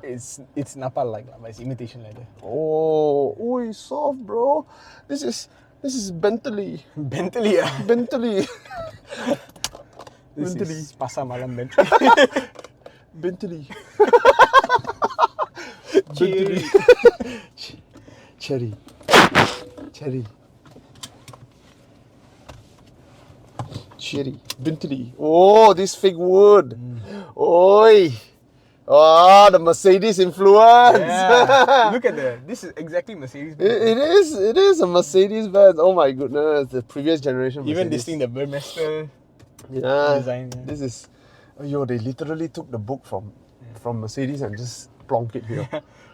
It's Napa like, but it's imitation leather. Oh, oi, soft, bro. This is Bentley. Bentley, Bentley. This Bentley. is Pasar Malam Bentley. Bentley. Chery. Chery. Chery. Chery. Bentley. Oh, this fake wood. Oi. Oh, the Mercedes influence. Yeah. Look at this is exactly Mercedes. It is a Mercedes Benz. Oh my goodness, the previous generation Mercedes. Even this thing, the Burmester Yeah. design. Yeah. This is, they literally took the book from Mercedes and just plonk it here.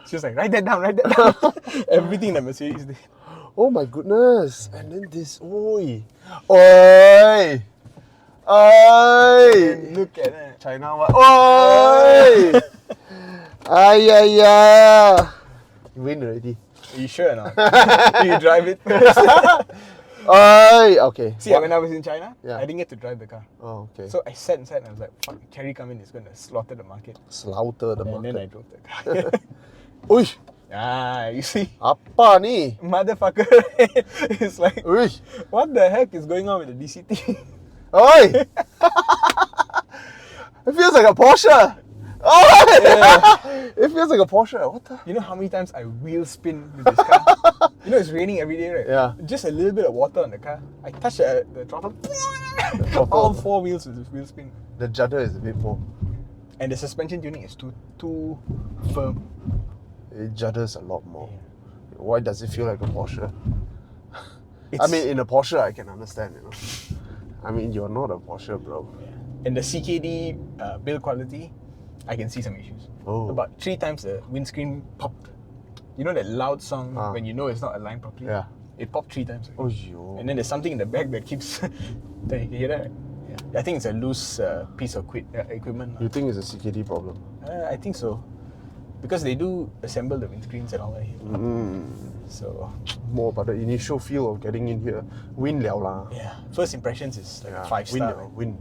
She was like, write that down. Everything that Mercedes did. Oh my goodness. And then this, oi. Oi. Oi. Look at that. China what? Oi. Ay, ay, ay. You win already. Are you sure or not? You drive it first. Oi. Okay. See, when I was in China, Yeah. I didn't get to drive the car. Oh, okay. So I sat inside and I was like, fuck, Chery coming is going to slaughter the market. Slaughter the And market. then I drove the car. Oi. Ah, you see? Apa ni? Motherfucker. It's like, Oi. what the heck is going on with the DCT? Oi. It feels like a Porsche. Oh, Yeah. It feels like a Porsche. What the? You know how many times I wheel spin with this car? You know it's raining every day, right? Yeah. Just a little bit of water on the car. I touch the throttle. throttle. All four wheels with wheel spin. The judder is a bit more. And the suspension tuning is too firm. It judders a lot more. Yeah. Why does it feel like a Porsche? I It's- mean, in a Porsche, I can understand, I mean, you're not a Porsche, bro. Yeah. And the CKD build quality, I can see some issues. Oh. About 3 times the windscreen popped. You know that loud song Ah. when you know it's not aligned properly? Yeah. It popped 3 times. Oh, yo. And then there's something in the back that keeps. You can hear that? Yeah. I think it's a loose piece of equipment. You think it's a CKD problem? I think so. Because they do assemble the windscreens and all that here. So, More about the initial feel of getting in here. Win liao lah. yeah. First impressions is like 5 win star. liao. Win.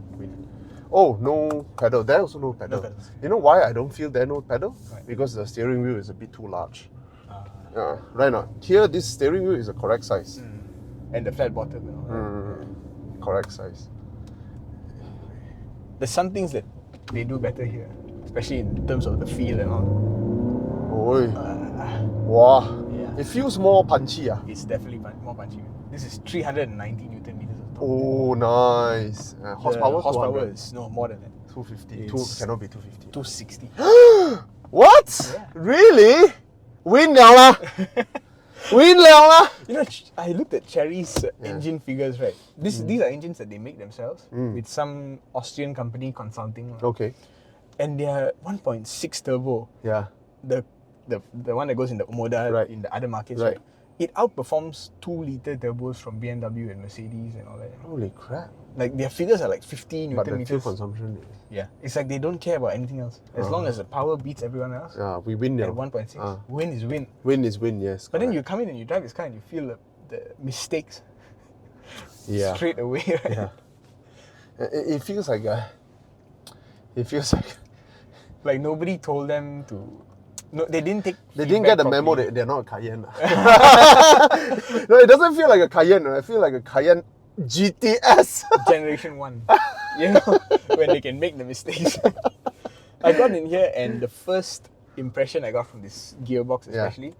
Oh, no pedal. There also no pedal. No pedals. You know why I don't feel there no pedal? Right. Because the steering wheel is a bit too large. Right now. Here, this steering wheel is a correct size. And the flat bottom and all that. Correct size. There's some things that they do better here, especially in terms of the feel and all. Oi. Wow. Yeah. It feels more punchy. It's definitely more punchy. This is 390 Newton meters of torque. Oh, nice. Horsepower? The horsepower 200. is no more than that. 250. It's- Cannot be 250. 260. What? Yeah. Really? Win liao lah. Win liao lah. You know, I looked at Chery's engine figures, right? These are engines that they make themselves with some Austrian company consulting. Okay. And they are 1.6 turbo. Yeah. The one that goes in the Omoda Right. in the other markets, Right. right? It outperforms 2-liter turbos from BMW and Mercedes and all that. Holy crap. Like their figures are like 50 But Newton the fuel meters. consumption. Yeah, it's like they don't care about anything else. As long as the power beats everyone else. Yeah, we win At now. 1.6, Ah. win is win. Win is win, yes. But then correct. you come in and you drive this car and you feel the mistakes Yeah. straight away, right? Yeah. It feels like It feels like Like nobody told them to. No, they didn't take. they didn't get the feedback memo properly. that they're not a Cayenne. No, it doesn't feel like a Cayenne. I feel like a Cayenne GTS. Generation 1. You know, when they can make the mistakes. I got in here and the first impression I got from this gearbox especially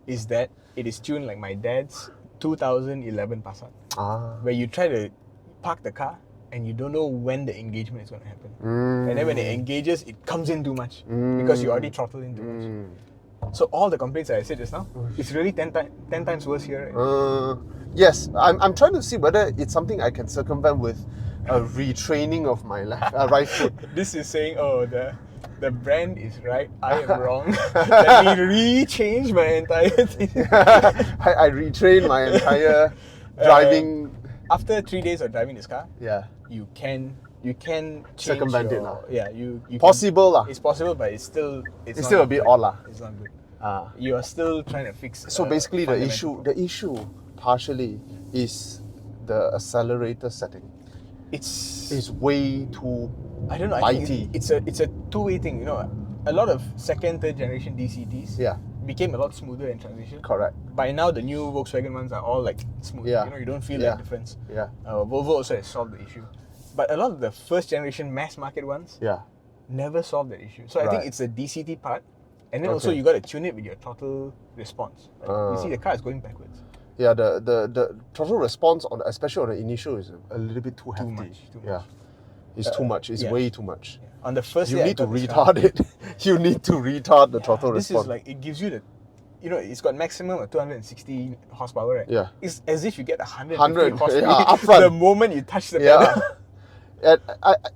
is that it is tuned like my dad's 2011 Passat. Where you try to park the car and you don't know when the engagement is going to happen. And then when it engages, it comes in too much because you already throttled in too much. So all the complaints that I said just now, it's really 10 times worse here. Right? Yes, I'm trying to see whether it's something I can circumvent with a retraining of my right foot. This is saying, oh, the brand is right, I am wrong. Let me re-change my entire thing. I retrained my entire driving. After 3 days of driving this car, Yeah. you can change Circumvent it your, lah. Yeah, you Possible lah. It's possible, but it's still It's still a bit odd lah. It's not good. You are still trying to fix. So basically, the fundamental issue partially is the accelerator setting. It's It's way too I don't know. I bitey. think it's a two-way thing. You know, a lot of second, third generation DCTs Yeah. became a lot smoother in transition. Correct. By now, the new Volkswagen ones are all like smooth. Yeah. You know, you don't feel Yeah. that difference. Yeah. Volvo also has solved the issue. But a lot of the first generation mass market ones Yeah. never solved that issue. So I think Right. it's the DCT part. And then also Okay. you got to tune it with your throttle response. You see the car is going backwards. Yeah, the throttle response on especially on the initial is a little bit too hefty. Too Yeah. much. It's too much. It's yeah. way too much. On the first You day I need to got this car, retard it. You need to retard the throttle this response. is like, it gives you the, you know, it's got maximum of 260 horsepower, right? Yeah. It's as if you get 100 100, horsepower yeah, upfront. the moment you touch the Yeah. pedal.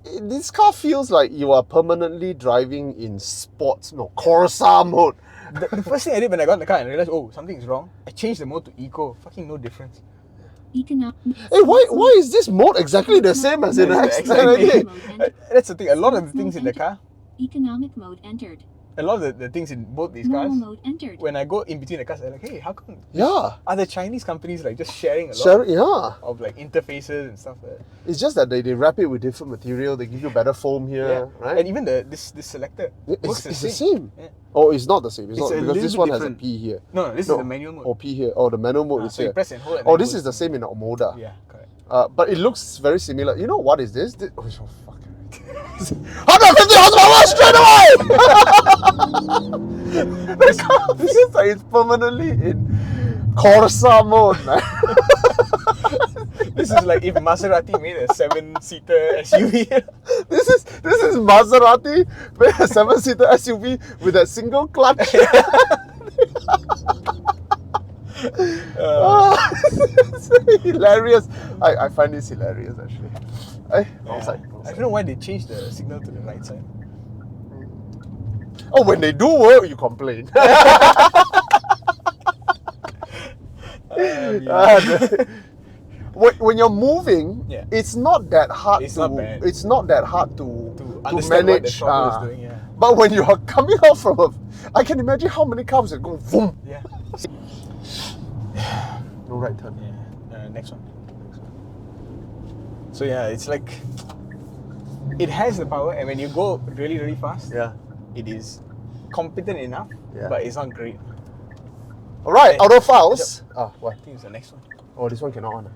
And this car feels like you are permanently driving in sports, no, Corsa mode. The first thing I did when I got in the car and realized, oh, something's wrong, I changed the mode to eco. Fucking no difference. Hey, why is this mode exactly the same as in That's X? exactly. That's the thing. A lot of the things in the car, Economic mode entered. a lot of the things in both these Normal cars, mode entered. when I go in between the cars, I'm like, hey, how come? Yeah. Are the Chinese companies like just sharing a lot Yeah. of like interfaces and stuff? It's just that they wrap it with different material. They give you better foam here, right? And even this selector works It's the the same. same. Yeah. Oh, it's not the same. It's It's not a because this little one bit has a different. P here. No, this is the manual mode. Or P here. Oh, the manual mode is So you here. press and hold. And Oh, then this goes is the to- same in Omoda. Yeah, correct. But it looks very similar. You know what is this? Oh, fuck. 150 horsepower straight away! The car feels like it's permanently in Corsa mode, man. This is like if Maserati made a 7-seater SUV. This is Maserati with a 7-seater SUV with a single clutch. It's hilarious. I find this hilarious actually. Hey, outside. I don't know why they changed the signal to the right side. Oh, when they do work, you complain. When you're moving, Yeah. it's not that hard It's to. not bad. It's not that hard to Understand what the manage. throttle is doing, yeah. But when you are coming out from a, I can imagine how many cars that go boom. Yeah. No right turn. Yeah. Next one. So yeah, it's like it has the power, and when you go really, really fast, Yeah. it is competent enough, Yeah. but it's not great. All right, Hey, Autophiles. What? I think it's the next one. Oh, this one cannot on.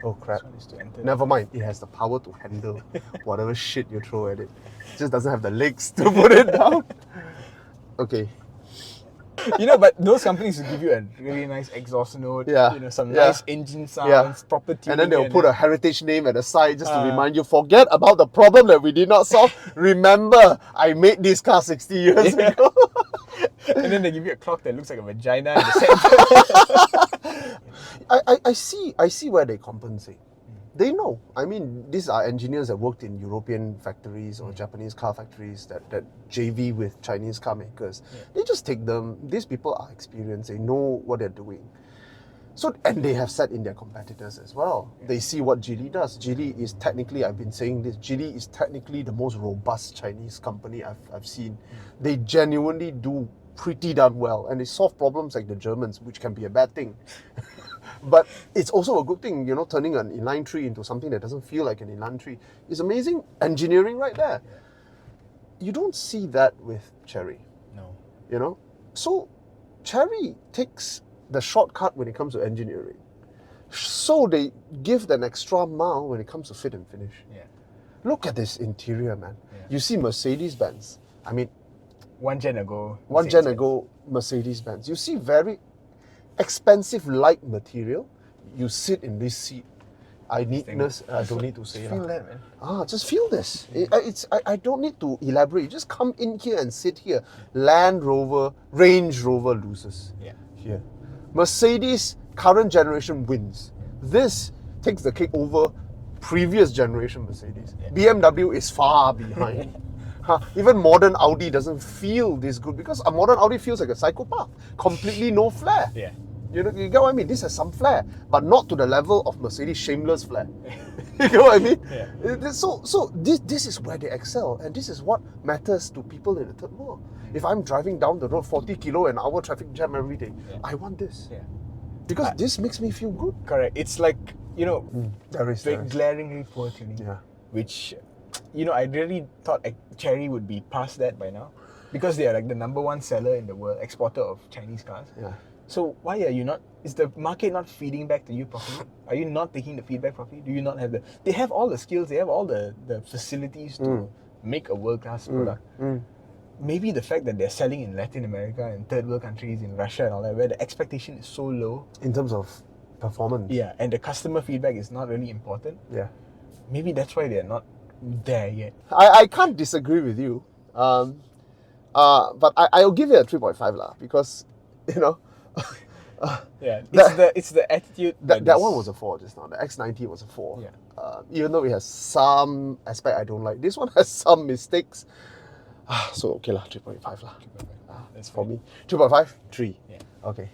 Oh crap. This one is to enter. Never mind. It has the power to handle whatever shit you throw at it. It just doesn't have the legs to put it down. Okay. You know, but those companies will give you a really nice exhaust note. Yeah. You know, some Yeah. nice engine sounds, Yeah. proper tuning. And then they'll put a heritage name at the side just to Uh. remind you, forget about the problem that we did not solve. Remember, I made this car 60 years Yeah. ago. and then they give you a clock that looks like a vagina in the center. I see where they compensate. They know. I mean, these are engineers that worked in European factories or Japanese car factories that JV with Chinese car makers. They just take them. These people are experienced. They know what they're doing. So, and they have sat in their competitors as well. They see what Geely does. Geely is technically, I've been saying this, Geely is technically the most robust Chinese company I've seen. They genuinely do pretty darn well, and they solve problems like the Germans, which can be a bad thing. But it's also a good thing, you know, turning an inline tree into something that doesn't feel like an inline tree is amazing engineering right there. You don't see that with Chery, No. you know? So Chery takes the shortcut when it comes to engineering. So they give an extra mile when it comes to fit and finish. Yeah. Look at this interior, man. Yeah. You see Mercedes-Benz. I mean, One gen ago. one gen ago, Mercedes-Benz. You see very expensive light material. You sit in this seat. I neatness. I don't need to say Feel lah. that, man. Just feel this. I don't need to elaborate. You just come in here and sit here. Land Rover, Range Rover loses. Yeah. Here. Mercedes current generation wins. This takes the cake over previous generation Mercedes. Yeah. BMW is far behind. Even modern Audi doesn't feel this good because a modern Audi feels like a psychopath. Completely no flair. Yeah. You know, you get what I mean? This has some flair, but not to the level of Mercedes shameless flair. You get what I mean? Yeah. So this is where they excel, and this is what matters to people in the third world. If I'm driving down the road 40 kilo an hour traffic jam every day, I want this. Yeah. Because this makes me feel good. Correct. It's like, you know, There is. glaringly poor tuning. Yeah. Which you know, I really thought Chery would be past that by now, because they are like the #1 seller in the world, exporter of Chinese cars. Yeah. So why are you not? Is the market not feeding back to you properly? Are you not taking the feedback properly? Do you not have the? They have all the skills. They have all the facilities to make a world class product. Maybe the fact that they're selling in Latin America and third world countries, in Russia and all that, where the expectation is so low. In terms of performance. Yeah, and the customer feedback is not really important. Yeah. Maybe that's why they're not there yet. I can't disagree with you. But I'll give it a 3.5 lah, because, you know, Yeah, that- it's the attitude. that one was a 4 just now. The X90 was a 4. Yeah. Even though it has some aspect I don't like. This one has some mistakes. So okay lah, 3.5 lah. That's For fine. me. 3.5? 3. Yeah. Okay.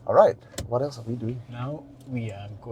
Alright. What else are we doing? Now we are going.